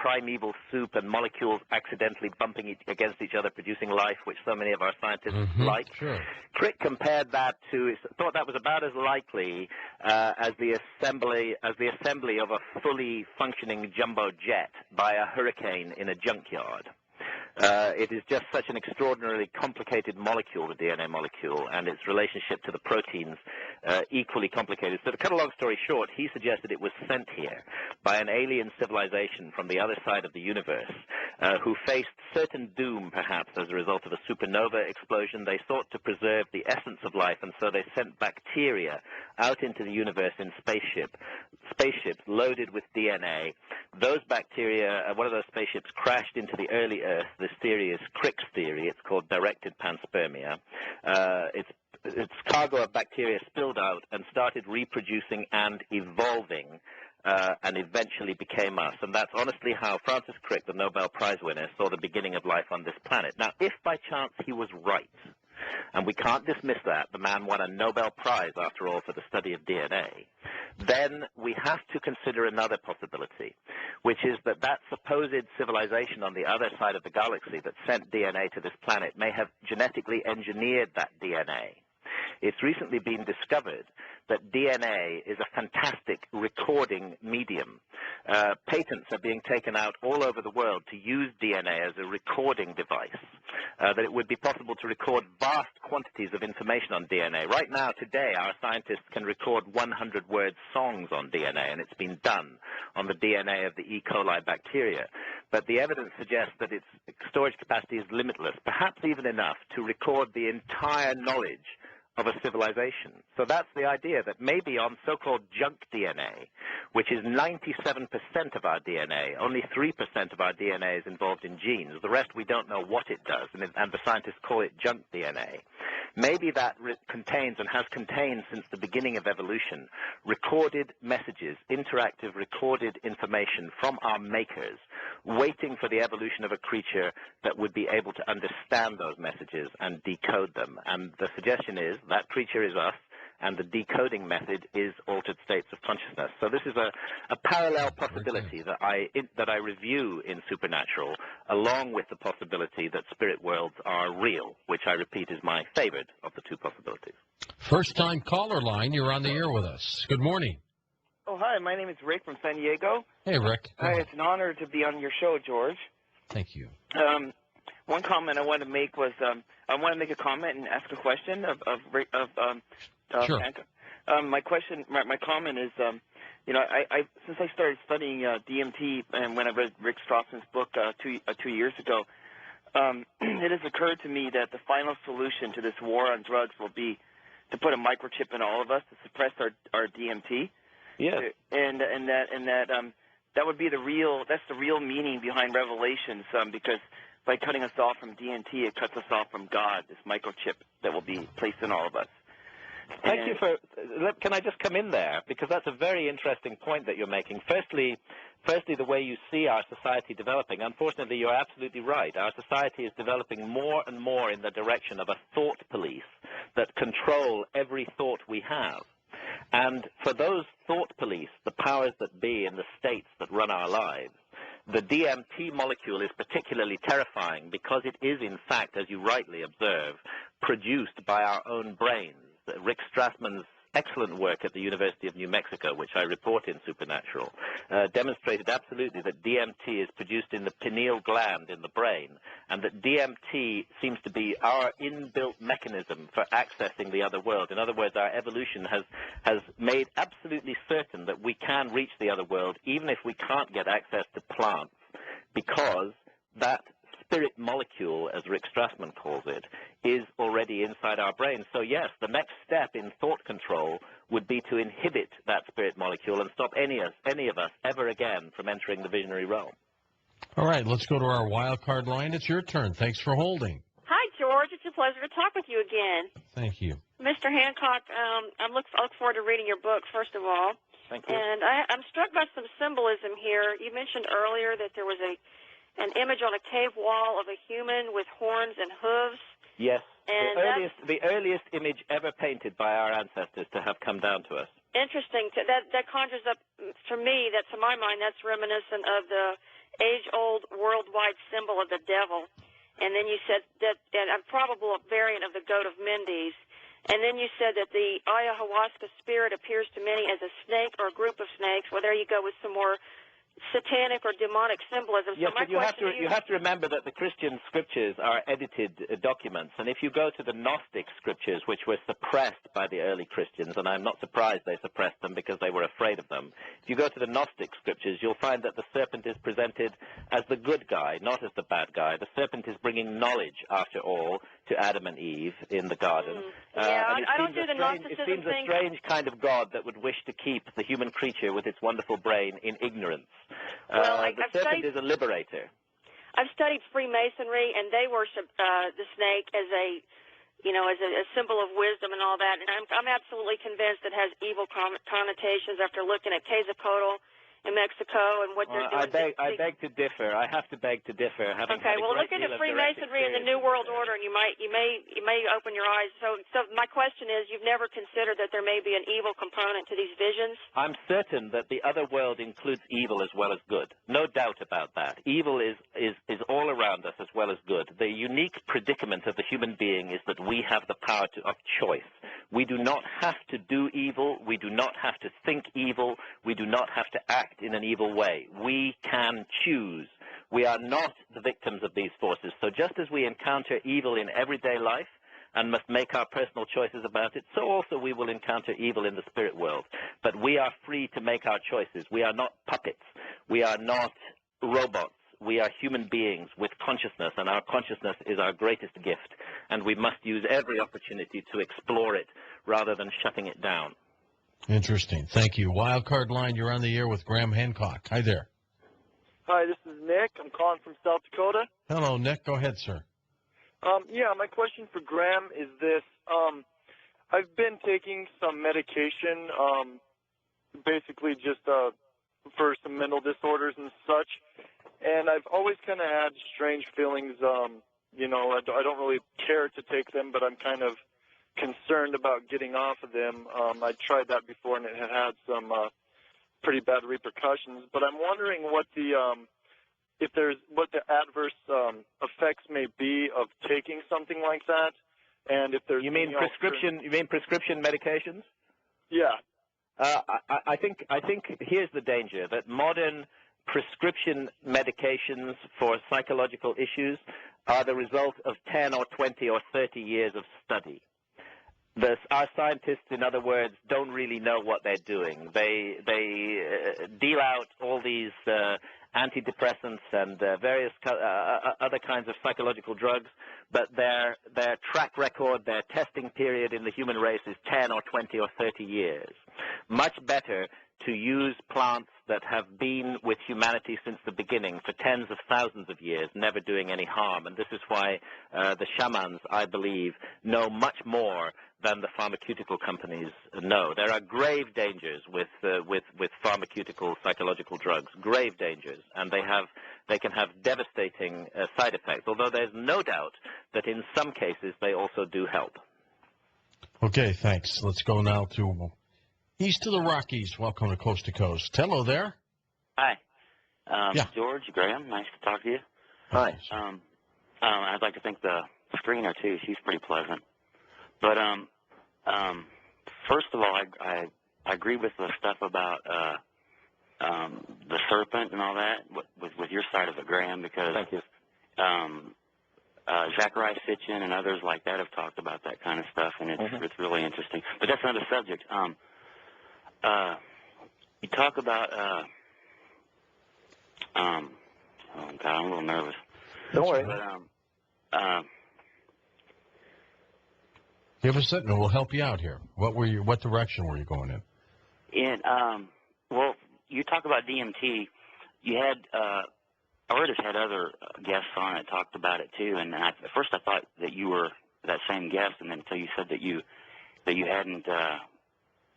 primeval soup and molecules accidentally bumping against each other, producing life, which so many of our scientists like. Sure. Crick compared that to, thought that was about as likely as the assembly of a fully functioning jumbo jet by a hurricane in a junkyard. It is just such an extraordinarily complicated molecule, the DNA molecule, and its relationship to the proteins equally complicated. So to cut a long story short, he suggested it was sent here by an alien civilization from the other side of the universe who faced certain doom, perhaps, as a result of a supernova explosion. They sought to preserve the essence of life, and so they sent bacteria out into the universe in spaceships loaded with DNA. Those bacteria, one of those spaceships crashed into the early Earth. This theory is Crick's theory. It's called directed panspermia. Its cargo of bacteria spilled out and started reproducing and evolving, and eventually became us. And that's honestly how Francis Crick, the Nobel Prize winner, saw the beginning of life on this planet. Now, if by chance he was right, and we can't dismiss that, the man won a Nobel Prize, after all, for the study of DNA, then we have to consider another possibility, which is that that supposed civilization on the other side of the galaxy that sent DNA to this planet may have genetically engineered that DNA. It's recently been discovered that DNA is a fantastic recording medium. Patents are being taken out all over the world to use DNA as a recording device, that it would be possible to record vast quantities of information on DNA. Right now, today, our scientists can record 100-word songs on DNA, and it's been done on the DNA of the E. coli bacteria. But the evidence suggests that its storage capacity is limitless, perhaps even enough to record the entire knowledge of a civilization. So that's the idea, that maybe on so-called junk DNA, which is 97% of our DNA, only 3% of our DNA is involved in genes. The rest we don't know what it does, and the scientists call it junk DNA. Maybe that contains and has contained since the beginning of evolution recorded messages, interactive recorded information from our makers, waiting for the evolution of a creature that would be able to understand those messages and decode them. And the suggestion is that creature is us, and the decoding method is altered states of consciousness. So this is a parallel possibility that I review in Supernatural, along with the possibility that spirit worlds are real, which I repeat is my favorite of the two possibilities. First-time caller line, you're on the air with us. Good morning. Oh, hi, my name is Rick from San Diego. Hey, Rick. Hi, it's an honor to be on your show, George. Thank you. One comment I wanted to make was I want to make a comment and ask a question of sure. Hancock. My comment is, I since I started studying DMT and when I read Rick Strassman's book 2 years ago, it has occurred to me that the final solution to this war on drugs will be to put a microchip in all of us to suppress our DMT. Yeah. And that would be the real meaning behind Revelations, because by cutting us off from DMT, it cuts us off from God, this microchip that will be placed in all of us. Thank you for. Can I just come in there, because that's a very interesting point that you're making. Firstly, the way you see our society developing. Unfortunately, you're absolutely right. Our society is developing more and more in the direction of a thought police that control every thought we have. And for those thought police, the powers that be in the states that run our lives, the DMT molecule is particularly terrifying because it is, in fact, as you rightly observe, produced by our own brains. Rick Strassman's excellent work at the University of New Mexico, which I report in Supernatural, demonstrated absolutely that DMT is produced in the pineal gland in the brain, and that DMT seems to be our inbuilt mechanism for accessing the other world. In other words, our evolution has made absolutely certain that we can reach the other world, even if we can't get access to plants, because that spirit molecule, as Rick Strassman calls it, is already inside our brain. So yes, the next step in thought control would be to inhibit that spirit molecule and stop any of us ever again from entering the visionary realm. All right, let's go to our wild card line. It's your turn. Thanks for holding. Hi, George. It's a pleasure to talk with you again. Thank you. Mr. Hancock, I look forward to reading your book, first of all. Thank you. And I'm struck by some symbolism here. You mentioned earlier that there was an image on a cave wall of a human with horns and hooves. Yes, and the earliest image ever painted by our ancestors to have come down to us. Interesting. That conjures up, for me, to my mind, that's reminiscent of the age-old worldwide symbol of the devil. And then you said that a probable variant of the goat of Mendes. And then you said that the ayahuasca spirit appears to many as a snake or a group of snakes. Well, there you go with some more satanic or demonic symbolism. Yes, so my but you question have to remember that the Christian scriptures are edited documents, and if you go to the Gnostic scriptures, which were suppressed by the early Christians, and I'm not surprised they suppressed them because they were afraid of them, if you go to the Gnostic scriptures, you'll find that the serpent is presented as the good guy, not as the bad guy. The serpent is bringing knowledge, after all, to Adam and Eve in the garden. I don't do the It Gnosticism seems a strange kind of God that would wish to keep the human creature with its wonderful brain in ignorance. Well, the serpent is a liberator. I've studied Freemasonry, and they worship the snake as a symbol of wisdom and all that. And I'm absolutely convinced it has evil connotations after looking at Quetzalcoatl in Mexico and what they're doing. I beg to differ. I have to beg to differ. Okay, well, look into Freemasonry and the New World Order, and you may open your eyes. So my question is, you've never considered that there may be an evil component to these visions? I'm certain that the other world includes evil as well as good. No doubt about that. Evil is all around us as well as good. The unique predicament of the human being is that we have the power of choice. We do not have to do evil. We do not have to think evil. We do not have to act in an evil way. We can choose. We are not the victims of these forces. So just as we encounter evil in everyday life and must make our personal choices about it, so also we will encounter evil in the spirit world. But we are free to make our choices. We are not puppets. We are not robots. We are human beings with consciousness, and our consciousness is our greatest gift, and we must use every opportunity to explore it rather than shutting it down. Interesting. Thank you. Wildcard line, you're on the air with Graham Hancock. Hi there. Hi, this is Nick. I'm calling from South Dakota. Hello, Nick. Go ahead, sir. My question for Graham is this. I've been taking some medication, basically just for some mental disorders and such, and I've always kind of had strange feelings. I don't really care to take them, but I'm kind of concerned about getting off of them. I tried that before, and it had some pretty bad repercussions. But I'm wondering what the adverse effects may be of taking something like that, and if there's. You mean prescription? You mean prescription medications? Yeah. I think here's the danger, that modern prescription medications for psychological issues are the result of 10 or 20 or 30 years of study. Our scientists, in other words, don't really know what they're doing. They deal out all these antidepressants and various other kinds of psychological drugs, but their track record, their testing period in the human race is 10 or 20 or 30 years. Much better to use plants that have been with humanity since the beginning for tens of thousands of years, never doing any harm. And this is why the shamans, I believe, know much more than the pharmaceutical companies know. There are grave dangers with pharmaceutical psychological drugs, grave dangers, and they can have devastating side effects, although there's no doubt that in some cases they also do help. Okay, thanks. Let's go now to east of the Rockies. Welcome to Coast to Coast. Hello there. Hi. Yeah. George, Graham, nice to talk to you. Hi. I'd like to thank the screener, too. She's pretty pleasant. But first of all, I agree with the stuff about the serpent and all that, with your side of it, Graham, because Thank you. Zachariah Sitchin and others like that have talked about that kind of stuff, and it's really interesting. But that's another subject. You talk about oh God, I'm a little nervous. Don't worry. But Give us it, and we'll help you out here. What direction were you going in? Well, you talk about DMT. You had Artis had other guests on that talked about it too, and at first I thought that you were that same guest, and then until you said that you hadn't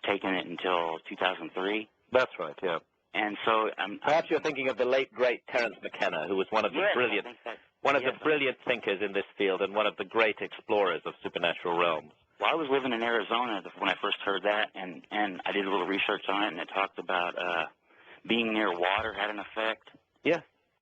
taken it until 2003. That's right, yeah. And so perhaps you're thinking of the late great Terence McKenna, who was one of the brilliant thinkers in this field and one of the great explorers of supernatural realms. Well, I was living in Arizona when I first heard that, and I did a little research on it, and it talked about being near water had an effect. Yes,